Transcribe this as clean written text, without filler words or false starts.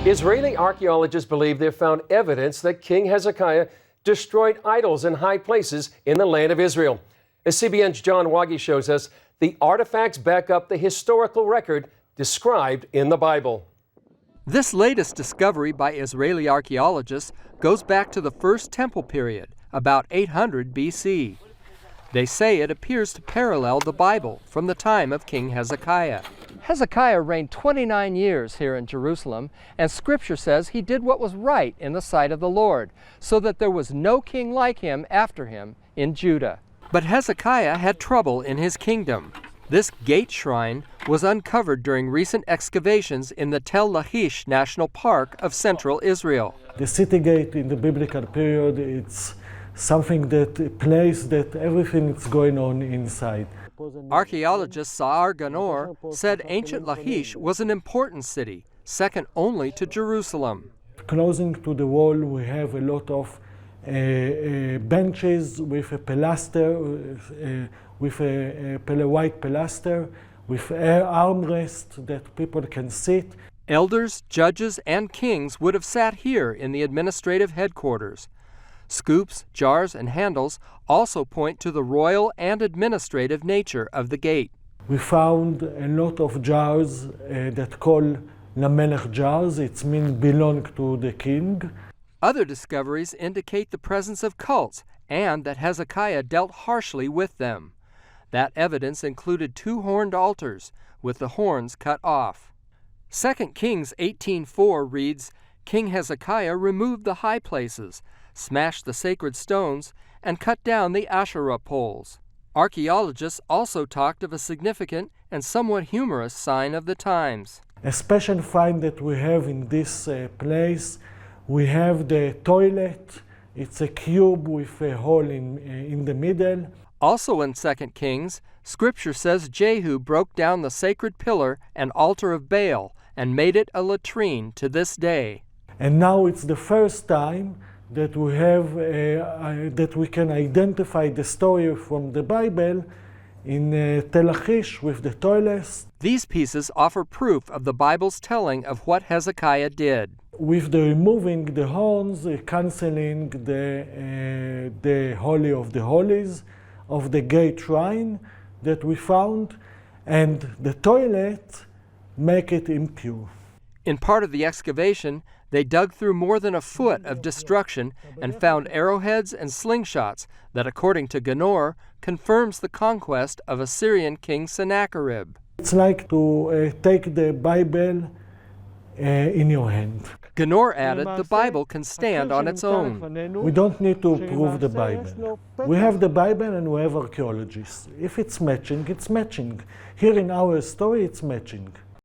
Israeli archaeologists believe they've found evidence that King Hezekiah destroyed idols in high places in the land of Israel. As CBN's John Waage shows us, the artifacts back up the historical record described in the Bible. This latest discovery by Israeli archaeologists goes back to the First Temple period, about 800 BC. They say it appears to parallel the Bible from the time of King Hezekiah. Hezekiah reigned 29 years here in Jerusalem, and Scripture says he did what was right in the sight of the Lord, so that there was no king like him after him in Judah. But Hezekiah had trouble in his kingdom. This gate shrine was uncovered during recent excavations in the Tel-Lachis National Park of central Israel. The city gate in the biblical period, it's something that a place that everything is going on inside. Archaeologist Saar Ganor said ancient Lachish was an important city, second only to Jerusalem. Closing to the wall, we have a lot of benches with a pilaster, with a white pilaster, with armrest that people can sit. Elders, judges, and kings would have sat here in the administrative headquarters. Scoops, jars, and handles also point to the royal and administrative nature of the gate. We found a lot of jars that call Lamelech jars. It means belong to the king. Other discoveries indicate the presence of cults and that Hezekiah dealt harshly with them. That evidence included 2 horned altars with the horns cut off. 2 Kings 18:4 reads, King Hezekiah removed the high places, smashed the sacred stones, and cut down the Asherah poles. Archaeologists also talked of a significant and somewhat humorous sign of the times. A special find that we have in this place, we have the toilet. It's a cube with a hole in the middle. Also in 2 Kings, Scripture says Jehu broke down the sacred pillar and altar of Baal and made it a latrine to this day. And now it's the first time that we have that we can identify the story from the Bible in Tel-Lachis with the toilets. These pieces offer proof of the Bible's telling of what Hezekiah did. With the removing the horns, canceling the Holy of the Holies of the gate shrine that we found, and the toilet make it impure. In part of the excavation, they dug through more than a foot of destruction and found arrowheads and slingshots that, according to Ganor, confirms the conquest of Assyrian King Sennacherib. It's like to take the Bible in your hand. Ganor added the Bible can stand on its own. We don't need to prove the Bible. We have the Bible and we have archaeologists. If it's matching, it's matching. Here in our story, it's matching.